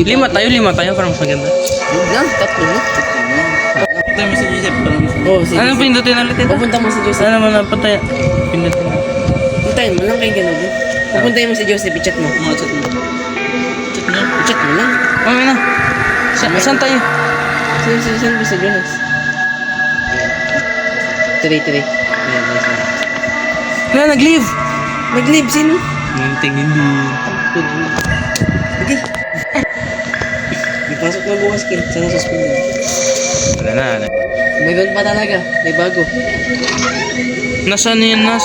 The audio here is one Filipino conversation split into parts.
Lima tayo para mas maganda. Huwag lang, tatlo na. Punta mo si Joseph pa lang. Oo, sige. Anong pindutin ulit ito? Pupunta mo si Joseph. Ano naman napatay? Pindutin mo. Puntahin mo lang kay gano'n din. Pupuntahin mo si Joseph, i-chat mo. Mga chat mo. Chat mo. I-chat mo lang. Mami na. Saan tayo? Saan mo si Jonas? Today. Ayan. Wala, nag-leave. Mag-leave, sino? Munting hindi. Okay. May pasok na bukas, Kin. Sana suspended. Wala na. May bago pa talaga. May bago. Nasaan yun, Nas?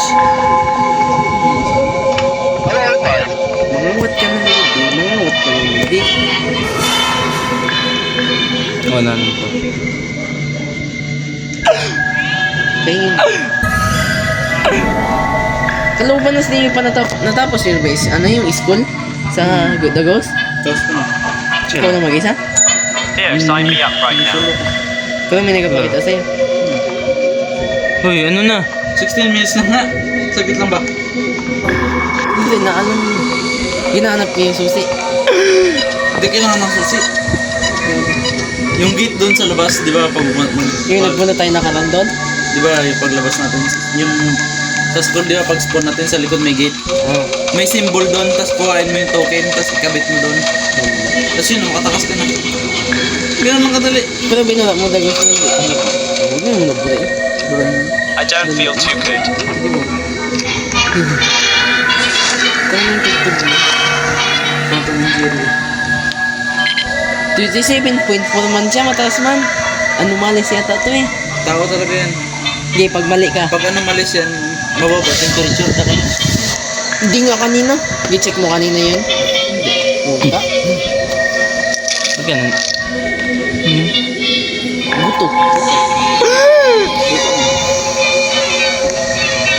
Mangawat ka na hindi. Wala na po. Tingin. Kalooban na sila yung pa natapos yung base. Ano yung school? Sa The Ghost? Tapos ko na. Ikaw na mag-isa? Here, sign me up right now. Pero may nagpapakita sa'yo. Uy, ano na? 16 minutes lang nga. Saglit lang ba? Hindi na alam mo. Ginahanap niya yung susi. Hindi kailangan ng susi. Yung gate doon sa labas, di ba? Yung nagpunta tayo nakaraan doon? Di ba yung paglabas natin? Yung sa school, di ba pag spawn natin sa likod may gate? Oo. May symbol doon, tapos kuhain mo yung token, tapos ikabit mo doon. Tapos yun, makatakas ka na. Ganun lang kadali. Pero binura mo The Ghost. Huwag mo muna bura eh. I don't feel too good. Hindi mo. Kaya nang tugtog mo. Phantom Injury. 27.4 man siya, mataas man. Anomalis yata to eh. Tao talaga yan. Hindi, pag mali ka. Pag ano malis yan, mababa temperature na kayo. Hindi nga kanina. I-check mo kanina yun. Puta. Ba't ganun? Buto.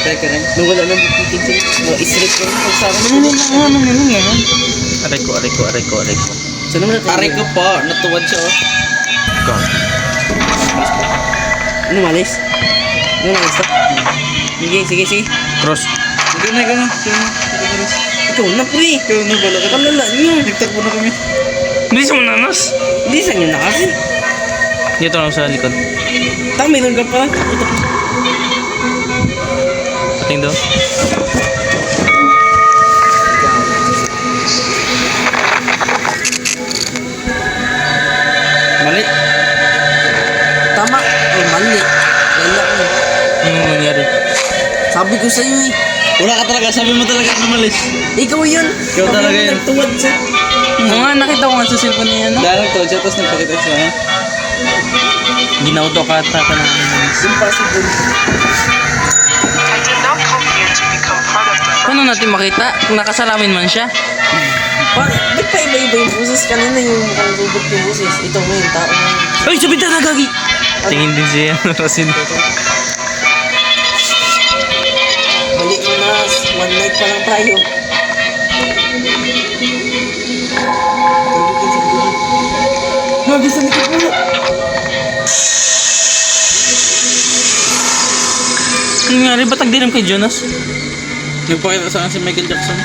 Try ka rin. Nung wala nang bipitin sila. Isrit ko yung pagsara mo. Aray ko. So naman natin. Aray ko pa, natuwad siya oh. God. Ano malis? Ano malis to? Sige. Cross. Sige na. Ikaw na pre. Ikaw na, bala ka. Kalala nyo. Nagtakbo na kami. Bilis mo na, Nas. Bilisan nyo na kasi. Dito lang sa likod. Tama, mayroon ka pala. Ating daw. Mali. Tama. Ay, mali. Lala ko. Anong nangyari? Sabi ko sa'yo eh. Wala ka talaga, sabi mo talaga na malis. Ikaw yun. Ikaw talaga yun. Nagtuwad siya. Oo nga, nakita ko nga sa cellphone niya, no? Dahil nagtuwad siya, tapos nagpakita siya. Ginauto ka ata ka ng... Impossible. I did not come here to become part of the Paano natin makita? Kung nakasalamin man siya. Ba't pa iba-iba yung buses? Kanina yung mukhang lubot yung buses. Ito ngayon, tao na. Ay, sabi na gagi! Tingin din siya. Rasin. Balik mo na. One night pa lang tayo. Gagi sa likod mo. Ano nangyari? Ba't nagdiram kay Jonas? Nagpakita sa akin si Michael Jackson.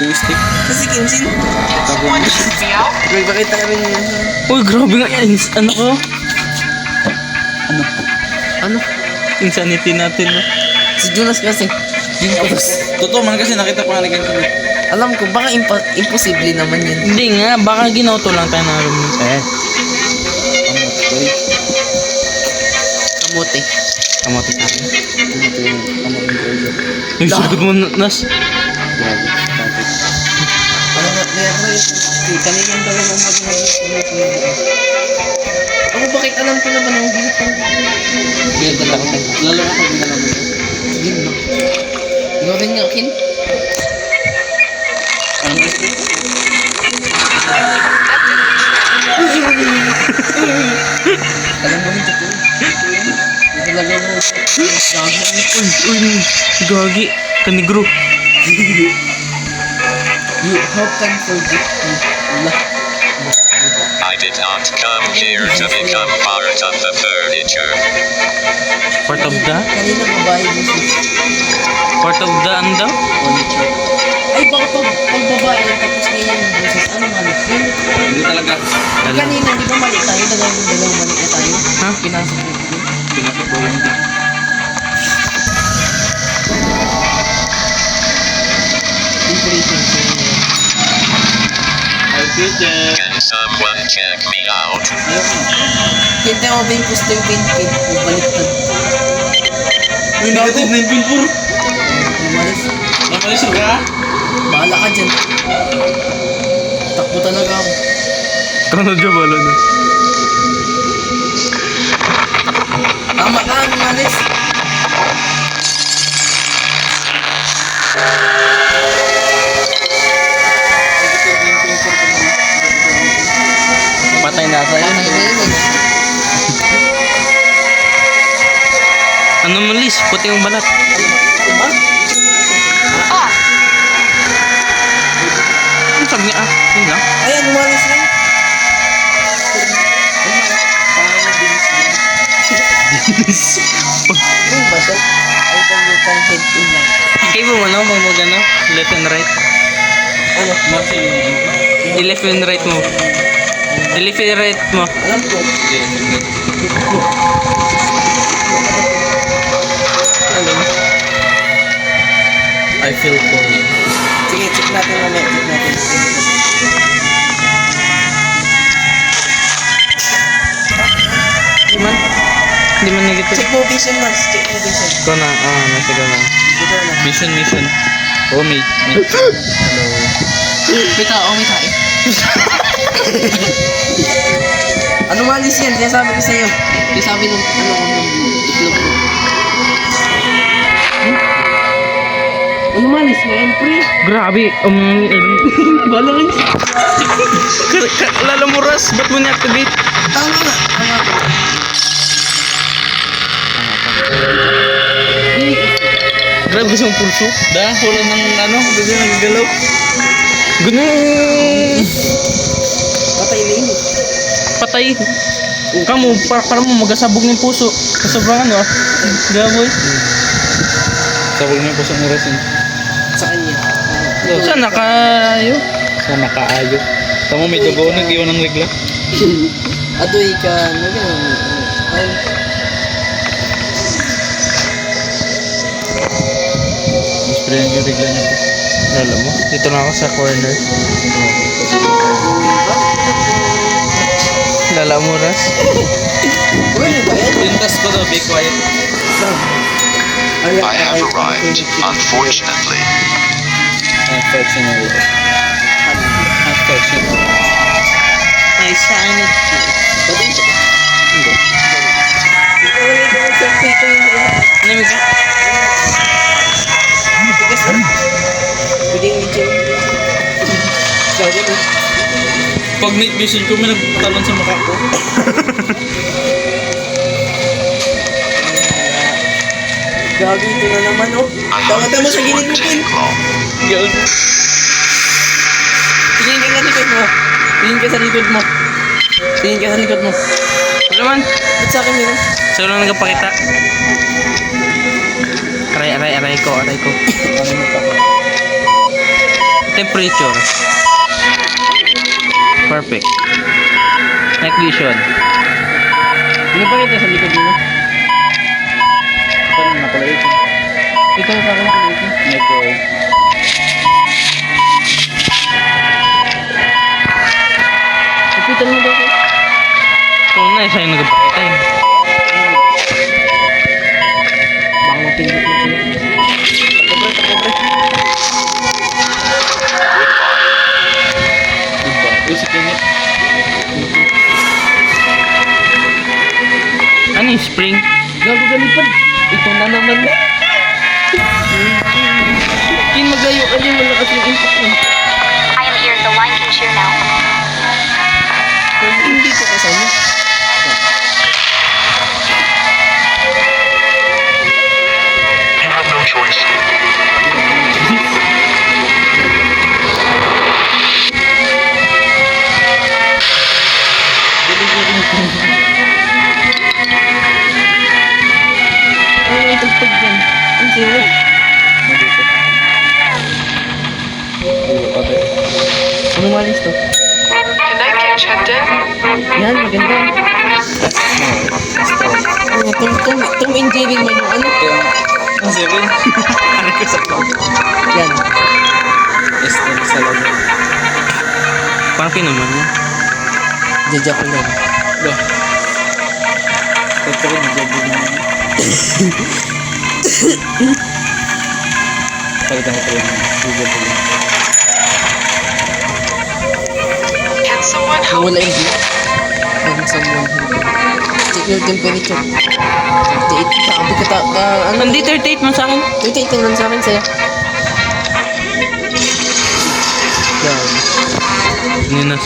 Yung stick. Kasi Kimsin. Want to check me out? Nagpakita ka rin yun. Uy, grabe nga yan. Ano ko? Ano? Insanity natin, no? Si Jonas kasi. Yung putos. Totoo man kasi nakita pa nga ni Kenzo. Alam ko, baka imposible naman yun. Hindi nga, baka ginauto lang tayo ng room. Kamote. Kamote sa akin. Uy, sagot mo, Nas. Alam mo, meron na yun. Kanina yung gawin ng Ako, bakit alam ko na ba nang bilit ko? Lalo na pag nalaman ko. Sige na. Ikaw rin nga, Kin? Alam mo rin ito. Talaga mo. Uy, gagi. Kanigro. How can forget me? Allah. I did not come here to become part of the furniture. Part of the? Kanina babae mo sis. Part of the ano daw? Furniture. Ay, baka pag babae lang tapos ganyan yung boses, ano mali? Hindi talaga. Kanina, di ba mali tayo? Dalawang mali na tayo. Ha? Pinasok ko. Pinasok ko lang din. Inspiration ko yun. Ay, kitchen. Can someone check me out? Kinte mo ba yung gusto yung pin-pin? Baliktad. Uy, negative 9.4. Lumalis. Namalis ka? Bahala ka dyan. Takbo talaga ako. Kano dyan wala na? Tama ka, lumalis. Patay na tayo. Tama na yun eh. Ano mo, Liz? Puti yung balat. Diba? Off. Ano sabi niya? Ah, yun lang. Ayan, lumalis na. Yung ba siya? Ay, kung you can head in lang. Kaya mo ano? Mag ano? Left and right. Ano? I-left and right mo. I-left and right mo. Alam ko. Alam. I feel cold. Sige, check natin mamaya. Check natin. Di man? Di man negative. Check mo vision, Max. Check mo vision. Ko na. Ah, nasa ko na. Dito na. Mission. Oh, mate. May tao, may tae. Ano malis yan? Sinasabi ko sa'yo. Sinasabi nung ano ko nung itlog ko. Ano malis ngayon, pre? Grabe. Balang. Lalo mo, Ras. Ba't mo ni-activate? Tama na. Tama ko. Grabe gusto mong pulso. Da, wala ng ano, hindi nagagalaw. Ganun. Patay na yun. Patay. Kamu, para mo magasabog ng puso. Kasobrang ano ah. Gaboy. Sabog niyo po sa murasin. Sa kanya. Saan nakayo? Sa nakaayo. Tamo may dugo, nag-iwan ng regla. Adoy ka. Ano ganun? Ay. Spray yung regla niya po. Alam mo, dito na ako sa corner. Lala mo, Ras. Ano ba yan? Yung task ko daw, be quiet. I have arrived, unfortunately. Unfortunately. Ay, saan ito? Anong ka? Pwede yung medyo. Sabi ko. Pag night vision ko, may nagtalon sa mukha ko. Gabi, ito na naman, oh. Tawag mo sa gilid mo, Pin. Yun. Tingin ka sa likod mo. Tingin ka sa likod mo. Tingin ka sa likod mo. Ano man? Ba't sa akin yun? Sa'yo lang nagpakita. Aray ko. Ano mo pa ko? Temperature. Perfect. Night vision. Ano ba kita sa likod mo? Parang nakalait. Ito pa ako nakalito. Micro. Kapitan mo daw ko. So na, sa'yo nagpakita eh. Baka mapindot mo siya. Takobre. Diba? Uy, si Kenneth. Ano yung spring? Gago galipad. Ito na naman na. Kin, maglayo ka din. Malakas yung impact mo. I am here. The line can cheer now. Kung hindi ko kasama. You have no choice. Ano yung tagpag dyan? Ang sira. Chandon? Yan, maganda. Tom and Jerry man yung ano. Ang seven. Ano ko sa ko? Yan. Esther sa loob. Parang pinaman mo. Jaja ko lang. Ba? Tatlo na dyan din naman. Palitan ko rin. Google ko lang. Can someone help Wala me? yung view. Can someone help me? Check your temperature. 38. Sabi ko ano? Hindi 38 man sa akin. 38 lang sa akin sa'yo. Yan. Ninas.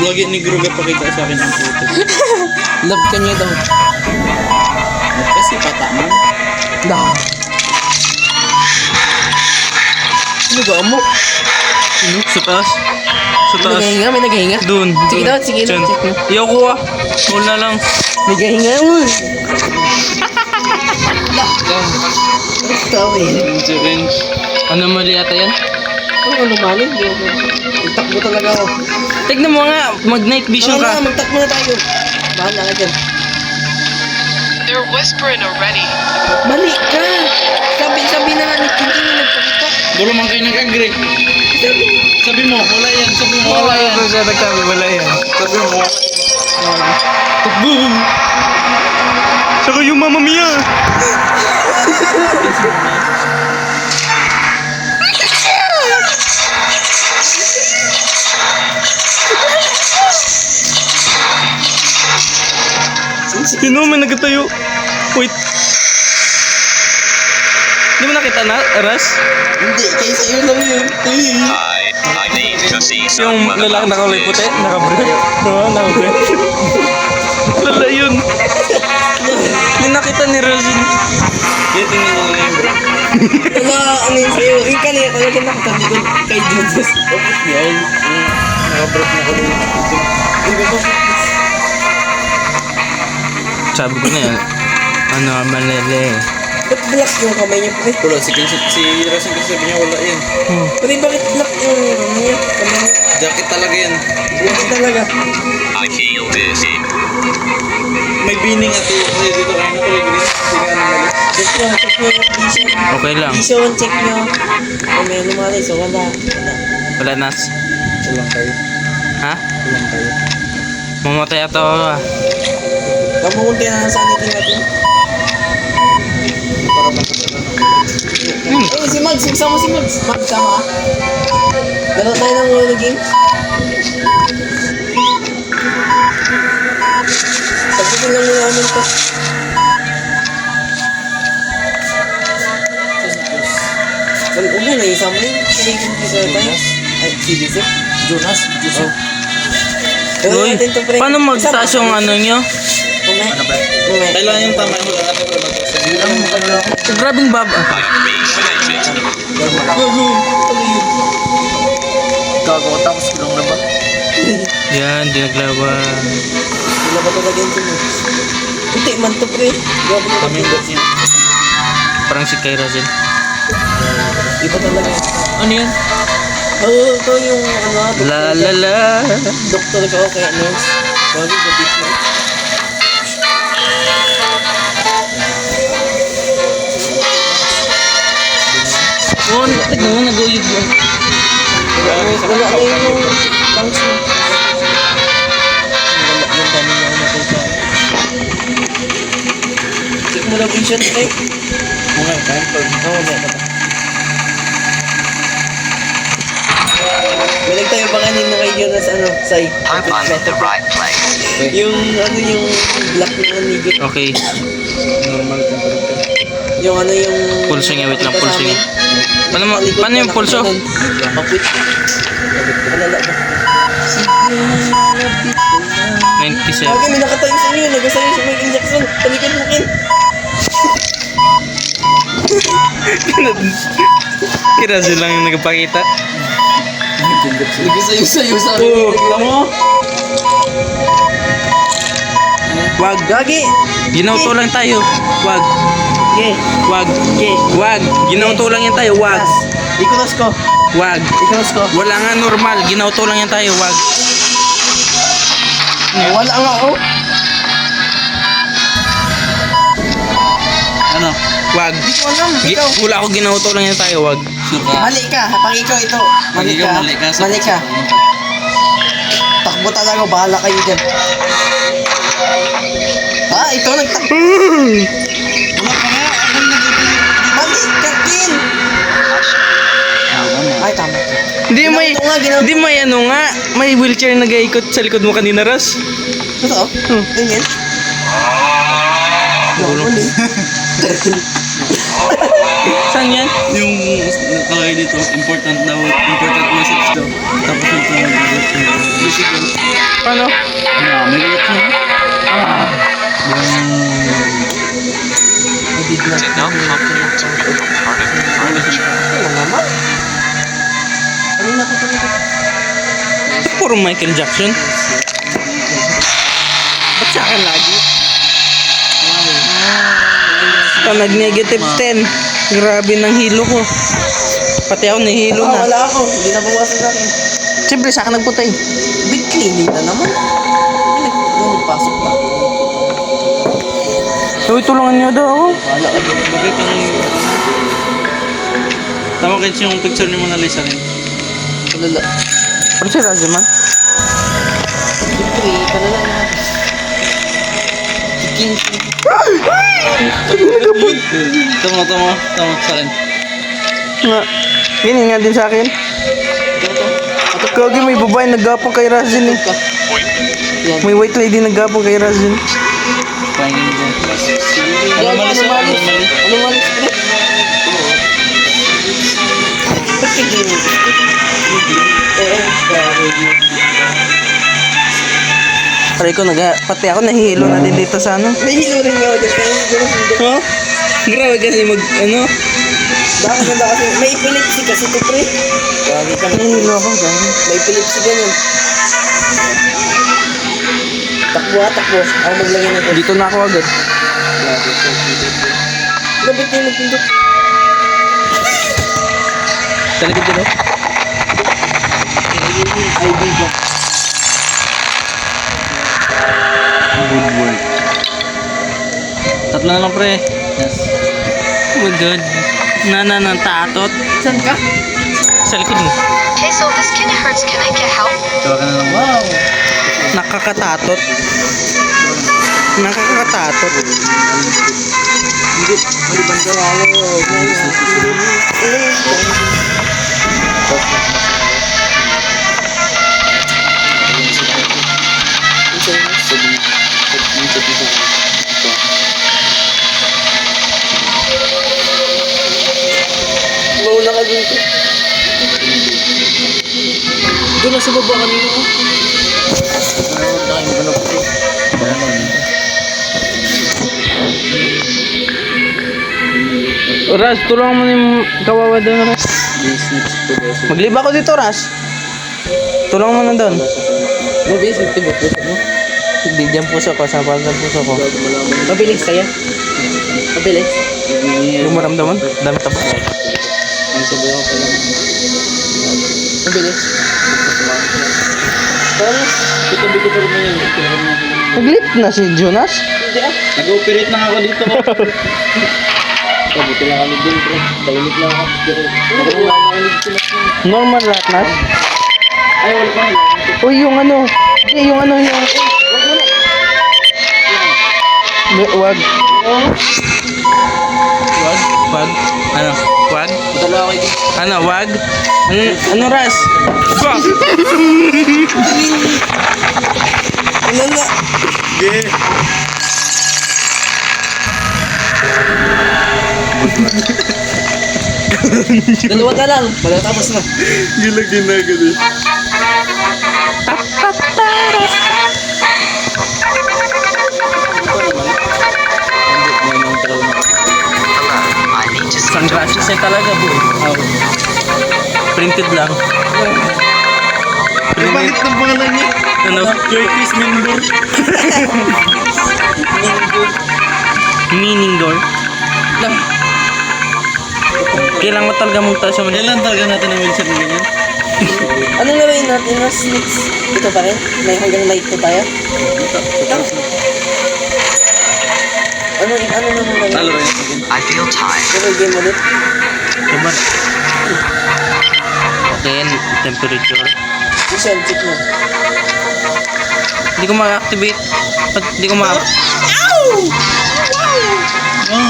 Lagi ni Gruga pakita sa akin ang photo. Love ka niya daw. Kasi pata man. Dah. Ano ba mo? Ano? Sa taas. Sa taas. Naghahinga? May naghahinga? Doon. Sige daw, sige daw. Diyan. Check mo. Iyaw ko ah. Wala lang. Naghahinga mo. Tawi. Challenge. Ano mali ata yan? Ano lumalim? Magtakbo talaga ako. Tignan mo nga. Mag-night vision Wala ka. na, magtakbo na tayo. Bahala ka dyan. They're whispering already. Mali ka! Sabi na nga ni Tintin yung nagpakita. Dulo man kayo nag-agree. Sabi mo, wala yan. Sabi mo, wala yan. siya nagsabi. Wala yan. Sabi mo, wala. Boom! Saka yung Mamma Mia! Sino may nagatayo? Wait. Hindi mo nakita na, Ras? Hindi, kaya sa'yo lang yun. I need to see Yung someone lalaki about nakakulay this. puti, nakabrief. Oo, nakabrief. Lala yun. Yung nakita ni Rosin. Kaya tingnan nyo lang yung bro. Wala, ano yun sa'yo. Yung kanina talaga nakatabi ko kay Jesus. Bakit yan? Nakabrot na ko din. Sabi ko na yan. Ano, malele. Ba't black yung kamay niya, pre? Wala, si Rosin kasi sabi niya wala yan. Pre, bakit black yung ano niya? Kamay niya? Jacket talaga yan. Black talaga. I feel dizzy. May bining at kasi dito kayo na tuloy green. Hindi ka ano mali. Check nyo yung vision. Okay lang. Vision, check nyo. Kung may lumalis, so wala. Wala nas. Walang kayo. Ha? Walang kayo. Mamatay ato ako ah. Kamukunti na sa atin natin. Para makasala na. Ay, si Mags. Sama si Mags. Mags, sama ah. Laro tayo ng World Games. Sabihin lang muna namin to. Well, huwag mo na isama yun. Sige, kumpisa tayo. Ay, si Joseph. Jonas. Joseph. Gawin Uy, natin to, pre. paano magtaas yung ano nyo? Mamaya. Kailangan yung tama yung lahat para mag-asa. Hindi lang mo kailangan. Grabing bab ah. I appreciate it. Gago, tapos ko lang na ba? Yan, di naglaban. Wala ba talaga yung tumo? Puti man to, pre. Grabe na Kaming box niya. Parang si Kay Razel. Iba talaga. Ano yan? Oo, ito yung ano, La la la. doktor ka o kaya nurse. Bago gabi mo. Oh, tignan mo, nag-uyog mo. Wala na yung lungs mo. Wala yung dami niya natin sa... Check mo lang vision, pre. Mga time pag. Oo, may ba? Balik tayo pa kanina kay Jonas, ano, Sai. Hope I'm in the right place. Yung, ano, yung black na nigit. Okay. Normal temperature. Yung ano, yung... Pulso niya, wait lang, Kita sa pulso niya. amin. Paano yung pulso? Kapit. Alala ba? 97. Bagay, may nakatayo sa inyo. Nagasayo sa may injection. Talikod mo, Ken. Si Razel lang yung nagpakita. Nagasayo sa Oh, mo? Wag. Gagi. Ginauto lang tayo. Wag. Ge. Wag. Ge. Wag. Ginauto lang yan tayo. Wag. Ikuros ko. Wag. Ikuros ko. Wala nga normal. Ginauto lang yan tayo. Wag. Wala nga ako. Ano? Wag. Hindi ko alam. Ikaw. Wala ako ginauto lang yan tayo, wag. Sure ka? Mali ka. Pag ikaw ito. Pag Mali ikaw ka. mali ka. Mali ka. Takbo talaga. Bahala kayo dyan. Ito nagtakbo. Wala pa nga. Anong nag-ipilit? Mali ka, Kin. Ay, tama. Hindi may, Ginauto nga, ginauto. hindi may ano nga, may wheelchair na nag-iikot sa likod mo kanina, Ras. Totoo? Ganyan? Gulo. Mali. Saan yan? Yung nakalagay dito, important message daw. Tapos ito, basically, Paano? may galit na. Did not compute to become part of the furniture. Ano naman? Kanina ko tuloy. Puro Michael Jackson. Ba't sa akin lagi? Nag-negative 10. Grabe ng hilo ko. Pati ako nahilo na. Wala ako. Hindi na bawasan sa akin. Siyempre, sa akin nagputay. Big cleaning na naman. Nagpasok ba? Uy, tulungan niyo daw ako. Wala ka dyan. Bakit ang... Tama kayo yung picture ni Mona Lisa rin. Wala. Ano si Razaman? Siyempre, kalala na. Kinsi. Tama sa akin. Nga. Ganyan nga din sa akin. Kagi may babae naggapong kay Razin eh. Yan. May white lady naggapong kay Razin. Pahingin mo dyan. Yan, Ano mali sa'yo? ano Ano mali? Ano mali? Pagkigil. Pare ko, pati ako nahihilo na din dito sa ano. May hilo rin nga ako dyan. Ha? Grabe kasi ano? Bakit ganda kasi? May epilepsy kasi ito, pre. Grabe ka na. Nahihilo ako dyan. May epilepsy ganyan. Takbo. Ako maglagay na ito. Dito na ako agad. Gabit na yung magpindot. Sa likod dito. ID ba? Good work. Tatlo na lang pre. Yes. Oh my God. Nananatatot. Saan ka? Sa likod mo. Okay, so this kind of hurts. Can I get help? Tawa ka na lang. Wow. Nakakatatot. Nakakatatot. Hindi. May banda ako. Mauna ka dito. Doon na sa baba kanina ko. Ras, tulungan mo na yung kawawa doon, Ras. Magliba ko dito, Ras. Tulungan mo na doon. Mabilis, magtibok puso mo. Hindi, dyan puso ko. Sa puso ko. Mabilis kaya? Mabilis. Yung maramdaman, dami taba. May sabaw ka lang. Mabilis. Parang Katabi ko pa rin yan. Nag-lift na si Jonas. hindi ah. Nag-operate na ako dito. Pabuti lang kami dun bro. Tahimik lang ako. Pero wala na kami dito. Normal rat, Nas. Ay, wala pa. Uy, yung ano. Hindi, yung ano, yung... Wag. Wag. Ano? Wag? Dalawa kayo dito. Ano? Wag? Ano, Ras? Wag! Ulala. Dalawa na lang. Malatapos na. Gilag din na agad eh. I need to speak to Sunglasses ay talaga, boy. Printed lang. Bakit ng pangalan niya? Ano? Curtis Mindor. Meaning door. Kailangan mo talaga magtaas sa Manila. Kailan talaga natin ang wheelchair na ganyan? Anong laruin natin, Mas? Next? Ito pa rin? May hanggang night to tayo? Ito. Ano naman naman? Talo rin ako din. I feel tired. Ano game ulit? Diba? Okay, temperature. Visual check mo. Hindi ko ma-activate. Ba't hindi ko ma...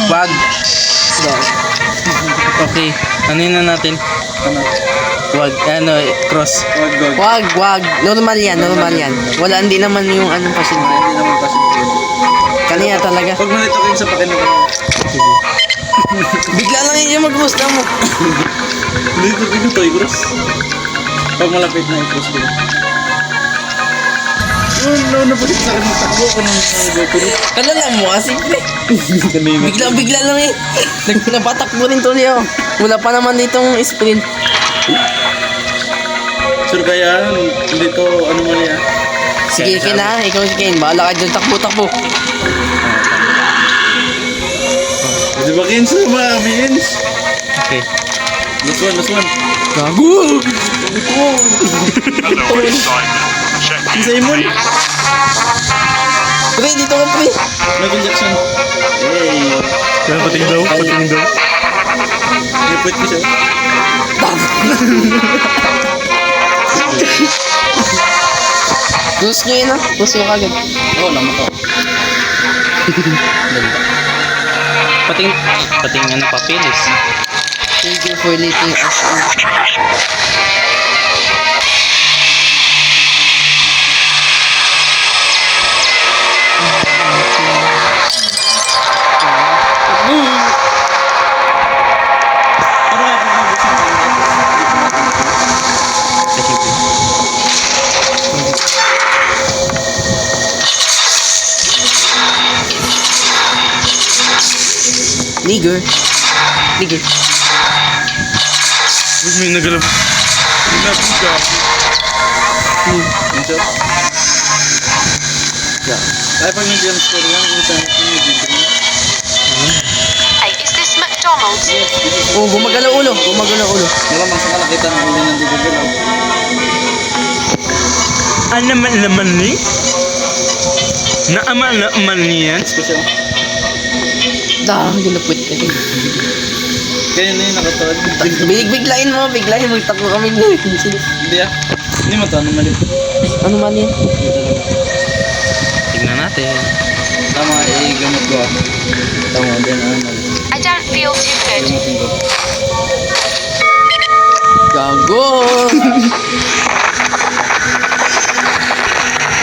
Wag. Go. Okay. Ano yun na natin? Ano? Wag. Ano, cross. Wag. Normal yan. Wala, hindi naman yung anong pasyente. Hindi naman kasi. Kanina talaga. Pag malito kayo sa pakin mo. Bigla lang yun yung mag-gusto mo. Dito to, i-cross. Pag malapit na i-cross din. No, napagit sa akin ng takbo ko ng GoPro. Kalala mo kasi, pre. Kanina. Bigla lang eh. Napatakbo rin tuloy ako. Wala pa naman ditong sprint. Sure kaya, dito, ano mo niya? Sige, Ken ha. Ikaw si Ken. Bahala ka dyan. Takbo. Kasi ba Kins na ba? Kins? Okay. Last one. Gago! Hello, it's Simon. Check Si Simon? Pre, dito ka, pre. Michael Jackson. Hey. Kaya pating daw. Report ko siya. Close nyo yun ha. Close nyo kagad. Oo, naman to. Pating ano, papilis. Thank you for letting us in. Ano kaya pag nabuksan ko? Nigger. Huwag may nagalap. Nabuga. Ito? Ay, pag nag-jump scare yan, kung saan yung video mo. Hey, is this McDonald's? Oh, gumagalaw ulo. Malamang sa kalakitan ng uli ng DVD lang. Ano naman ni? Naman niyan? Special. Ginapwit ka. Kaya na yung nakatawad. Biglayin mo. Takbo kami mo. Hindi ah. Hindi mo to, ano mali. Ano man yan? Tignan natin. Tama, gamot ko ah. Tama, din ano mali. I don't feel too good. Gamotin ko. Gago!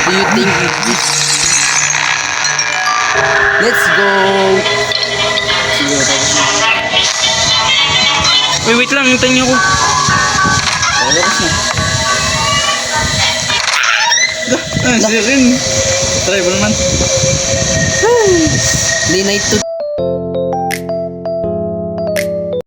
Do you think this? Let's go! Sige, tapos na. Wait lang, hintayin niyo ko. Tapos na. Siya rin. Try mo naman. Day night to